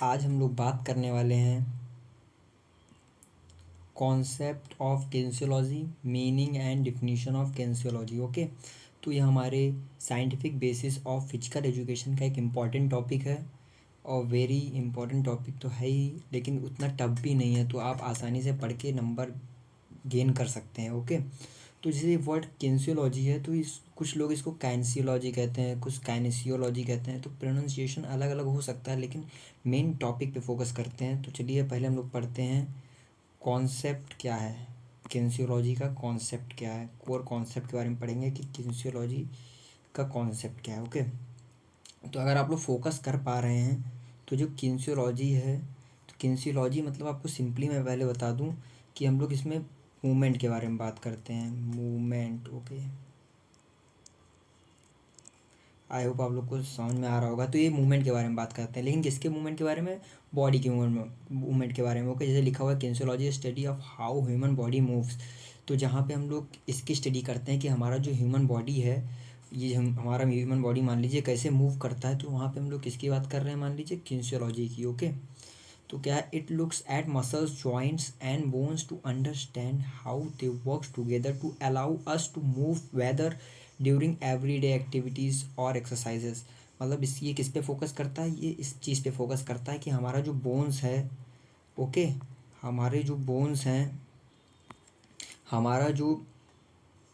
आज हम लोग बात करने वाले हैं concept of kinesiology, meaning and definition of kinesiology. Okay, तो ये हमारे scientific basis of physical education का एक इम्पॉर्टेंट टॉपिक है और वेरी इंपॉर्टेंट टॉपिक तो है ही, लेकिन उतना टफ भी नहीं है, तो आप आसानी से पढ़ के नंबर गेन कर सकते हैं। ओके, तो जैसे वर्ड किनेसियोलॉजी है तो इस कुछ लोग इसको काइनेसियोलॉजी कहते हैं, कुछ काइनेसियोलॉजी कहते हैं, तो प्रोनाउंसिएशन अलग अलग हो सकता है, लेकिन मेन टॉपिक पे फोकस करते हैं। तो चलिए पहले हम लोग पढ़ते हैं कॉन्सेप्ट क्या है, किनेसियोलॉजी का कॉन्सेप्ट क्या है। कोर कॉन्सेप्ट के बारे में पढ़ेंगे कि किनेसियोलॉजी का कॉन्सेप्ट क्या है। ओके, तो अगर आप लोग फोकस कर पा रहे हैं तो जो किनेसियोलॉजी है, तो किनेसियोलॉजी मतलब आपको सिंपली मैं पहले बता दूं कि हम लोग इसमें मूवमेंट के बारे में बात करते हैं। मूवमेंट, ओके, आई होप आप लोग को समझ में आ रहा होगा। तो ये मूवमेंट के बारे में बात करते हैं, लेकिन किसके मूवमेंट के बारे में? बॉडी के मूवमेंट के बारे में। ओके, जैसे लिखा हुआ है kinesiology study of how human body moves. तो जहाँ पे हम लोग इसकी स्टडी करते हैं कि हमारा जो ह्यूमन बॉडी है, ये हमारा ह्यूमन बॉडी मान लीजिए कैसे मूव करता है, तो वहाँ पे हम लोग किसकी बात कर रहे हैं? मान लीजिए किनेसियोलॉजी की। ओके, तो क्या है? It looks at muscles, joints and bones to understand how they work together to allow us to move whether during everyday activities और एक्सरसाइजेस। मतलब इस ये किस पे फोकस करता है? ये इस चीज़ पे फोकस करता है कि हमारा जो बोन्स है, ओके, हमारे जो बोन्स हैं, हमारा जो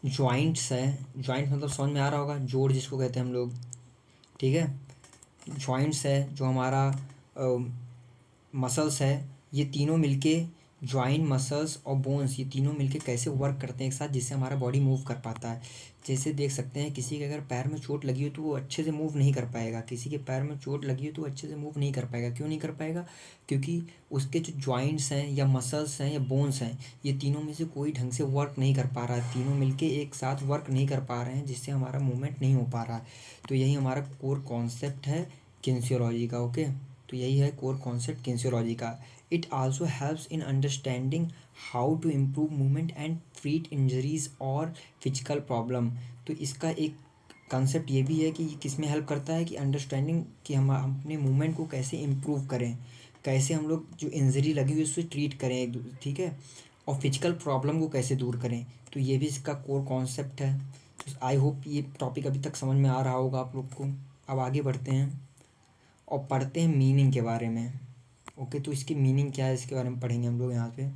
जॉइंट्स है, जॉइंट मतलब समझ में आ रहा होगा, जोड़ जिसको कहते हैं हम लोग, ठीक है। जॉइंट्स है, जो हमारा मसल्स है, ये तीनों मिलके, जॉइंट, मसल्स और बोन्स, ये तीनों मिलके कैसे वर्क करते हैं एक साथ, जिससे हमारा बॉडी मूव कर पाता है। जैसे देख सकते हैं किसी के अगर पैर में चोट लगी हो तो वो अच्छे से मूव नहीं कर पाएगा। किसी के पैर में चोट लगी हो तो अच्छे से मूव नहीं कर पाएगा। क्यों नहीं कर पाएगा? क्योंकि उसके जो जॉइंट्स हैं या मसल्स हैं या बोन्स हैं, ये तीनों में से कोई ढंग से वर्क नहीं कर पा रहा है। तीनों मिलके एक साथ वर्क नहीं कर पा रहे हैं, जिससे हमारा मूवमेंट नहीं हो पा रहा है। तो यही हमारा कोर कॉन्सेप्ट है किनेसियोलॉजी का। ओके, तो यही है कोर कॉन्सेप्ट किनेसियोलॉजी का। It also helps in understanding how to improve movement and treat injuries और फिजिकल प्रॉब्लम। तो इसका एक कंसेप्ट ये भी है कि किस में हेल्प करता है कि अंडरस्टैंडिंग, कि हम अपने मूवमेंट को कैसे इम्प्रूव करें, कैसे हम लोग जो इंजरी लगी हुई है उससे ट्रीट करें, ठीक है, और फिजिकल प्रॉब्लम को कैसे दूर करें। तो ये भी इसका कोर कॉन्सेप्ट है। तो आई होप ये टॉपिक अभी तक समझ में आ रहा होगा आप लोग को। अब आगे बढ़ते हैं और पढ़ते हैं मीनिंग के बारे में। ओके, तो इसकी मीनिंग क्या है इसके बारे में पढ़ेंगे हम लोग यहाँ पे।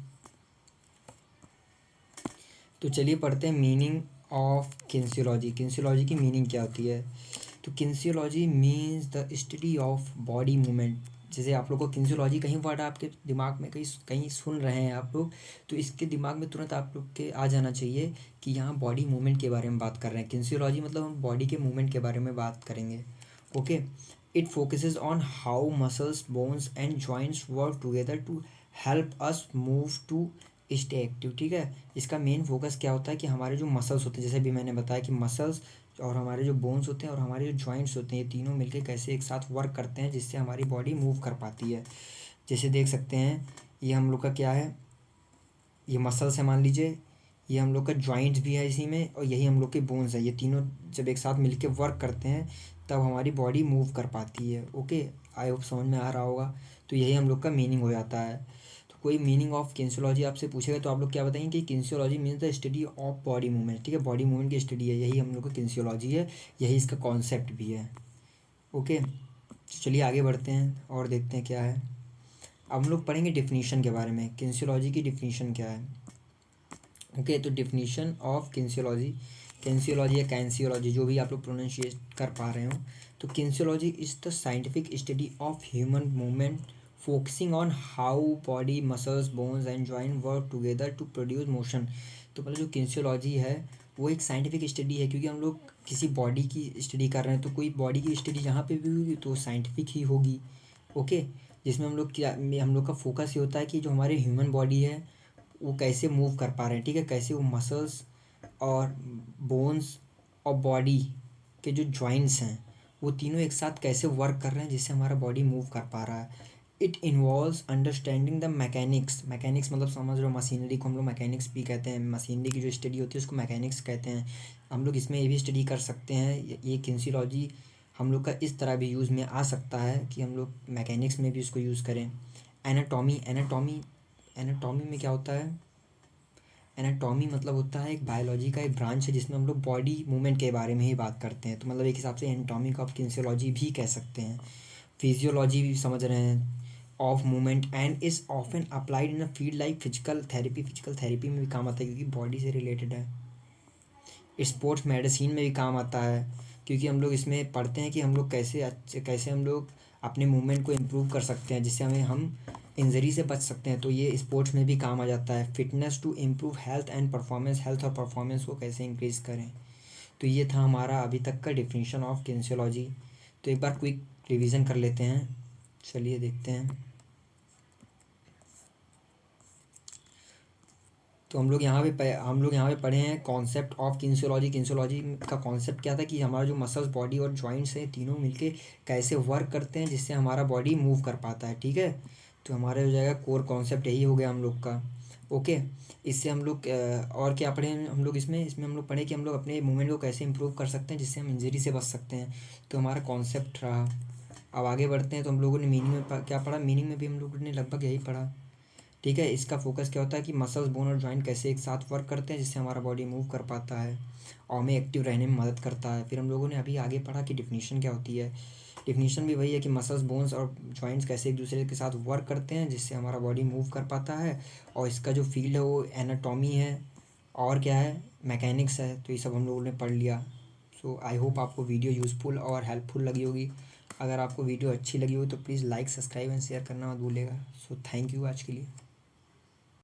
तो चलिए पढ़ते हैं मीनिंग ऑफ किनेसियोलॉजी। किनेसियोलॉजी की मीनिंग क्या होती है? तो kinesiology means the study of body movement. जैसे आप लोग को किनेसियोलॉजी कहीं वर्ड आपके दिमाग में कहीं कहीं सुन रहे हैं आप लोग, तो इसके दिमाग में तुरंत आप लोग के आ जाना चाहिए कि यहाँ बॉडी मूवमेंट के बारे में बात कर रहे हैं। किनेसियोलॉजी मतलब हम बॉडी के मूवमेंट के बारे में बात करेंगे। Okay, it focuses on how muscles, bones and joints work together to help us move to stay active. ठीक है, इसका मेन फोकस क्या होता है कि हमारे जो मसल्स होते हैं, जैसे भी मैंने बताया कि मसल्स और हमारे जो बोन्स होते हैं और हमारे जो जॉइंट्स होते हैं, ये तीनों मिलके कैसे एक साथ वर्क करते हैं जिससे हमारी बॉडी मूव कर पाती है। जैसे देख सकते हैं, ये हम लोग का क्या है, ये मसल्स है मान लीजिए, ये हम लोग का जॉइंट्स भी है इसी में, और यही हम लोग के बोन्स है। ये तीनों जब एक साथ मिलके वर्क करते हैं तब हमारी बॉडी मूव कर पाती है। ओके, आई होप समझ में आ रहा होगा। तो यही हम लोग का मीनिंग हो जाता है। तो कोई मीनिंग ऑफ किनेसियोलॉजी आपसे पूछेगा तो आप लोग क्या बताएंगे कि kinesiology means the study of body movement. ठीक है, बॉडी मूवमेंट की स्टडी है, यही हम लोग का किनेसियोलॉजी है, यही इसका कॉन्सेप्ट भी है। ओके, तो चलिए आगे बढ़ते हैं और देखते हैं क्या है। अब हम लोग पढ़ेंगे डिफिनीशन के बारे में, किनेसियोलॉजी की डिफिनीशन क्या है। ओके, तो डिफिनीशन ऑफ किनेसियोलॉजी, किनेसियोलॉजी या कैंसियोलॉजी, जो भी आप लोग प्रोनाउंशिएट कर पा रहे हो। तो kinesiology is the scientific study of human movement focusing on how body, muscles, bones and joint work together to produce motion. तो मतलब जो किनेसियोलॉजी है वो एक साइंटिफिक स्टडी है, क्योंकि हम लोग किसी बॉडी की स्टडी कर रहे हैं, तो कोई बॉडी की स्टडी जहाँ पे भी होगी तो साइंटिफिक ही होगी। ओके, जिसमें हम लोग क्या, हम लोग का फोकस ये होता है कि जो हमारे ह्यूमन बॉडी है वो कैसे मूव कर पा रहे हैं। ठीक है, कैसे वो मसल्स और बोन्स और बॉडी के जो जॉइंट्स हैं वो तीनों एक साथ कैसे वर्क कर रहे हैं जिससे हमारा बॉडी मूव कर पा रहा है। It involves understanding the mechanics. Mechanics मतलब समझ रहे हो, मशीनरी को हम लोग मैकेनिक्स भी कहते हैं। मशीनरी की जो स्टडी होती है उसको मैकेनिक्स कहते हैं। हम लोग इसमें ये भी स्टडी कर सकते हैं, ये किनेसियोलॉजी हम लोग का इस तरह भी यूज़ में आ सकता है कि हम लोग मैकेनिक्स में भी उसको यूज़ करें। एनाटॉमी एनाटॉमी एनाटॉमी में क्या होता है? एनाटॉमी मतलब होता है एक बायोलॉजी का एक ब्रांच है जिसमें हम लोग बॉडी मूवमेंट के बारे में ही बात करते हैं। तो मतलब एक हिसाब से एनाटॉमी को आप किनेसियोलॉजी भी कह सकते हैं। फिजियोलॉजी भी समझ रहे हैं of movement and is often applied in a field like physical therapy में भी काम आता है क्योंकि बॉडी से रिलेटेड है। स्पोर्ट्स मेडिसिन में भी काम आता है क्योंकि हम लोग इसमें पढ़ते हैं कि हम लोग कैसे हम लोग अपने मूवमेंट को इम्प्रूव कर सकते हैं जिससे हम इंजरी से बच सकते हैं। तो ये स्पोर्ट्स में भी काम आ जाता है। Fitness to improve health and performance, health और परफॉर्मेंस को कैसे इंक्रीज करें। तो ये था हमारा अभी तक का डिफिनीशन ऑफ किनेसियोलॉजी। तो एक बार क्विक रिवीजन कर लेते हैं, चलिए देखते हैं। तो हम लोग यहाँ पे पढ़े हैं कॉन्सेप्ट ऑफ किनेसियोलॉजी। किनेसियोलॉजी का कॉन्सेप्ट क्या था कि हमारा जो मसल्स, बॉडी और जॉइंट्स हैं तीनों मिलके कैसे वर्क करते हैं जिससे हमारा बॉडी मूव कर पाता है। ठीक है, तो हमारा हो जाएगा कोर कॉन्सेप्ट यही हो गया हम लोग का। ओके, इससे हम लोग और क्या पढ़े हैं हम लोग इसमें हम लोग पढ़े कि हम लोग अपने मूवमेंट को कैसे इंप्रूव कर सकते हैं जिससे हम इंजरी से बच सकते हैं। तो हमारा कॉन्सेप्ट रहा। अब आगे बढ़ते हैं। तो हम लोगों ने मीनिंग में क्या पढ़ा? मीनिंग में भी हम लोगों ने लगभग यही पढ़ा। ठीक है, इसका फोकस क्या होता है कि मसल्स, बोन और जॉइंट कैसे एक साथ वर्क करते हैं जिससे हमारा बॉडी मूव कर पाता है और हमें एक्टिव रहने में मदद करता है। फिर हम लोगों ने अभी आगे पढ़ा कि डिफिनीशन क्या होती है। डिफिनीशन भी वही है कि मसल्स, बोन्स और जॉइंट्स कैसे एक दूसरे के साथ वर्क करते हैं जिससे हमारा बॉडी मूव कर पाता है। और इसका जो फील्ड है वो एनाटॉमी है और क्या है, मैकेनिक्स है। तो ये सब हम लोगों ने पढ़ लिया। सो आई होप आपको वीडियो यूज़फुल और हेल्पफुल लगी होगी। अगर आपको वीडियो अच्छी लगी हो तो please like, subscribe and share करना मत भूलिएगा। सो थैंक यू आज के लिए।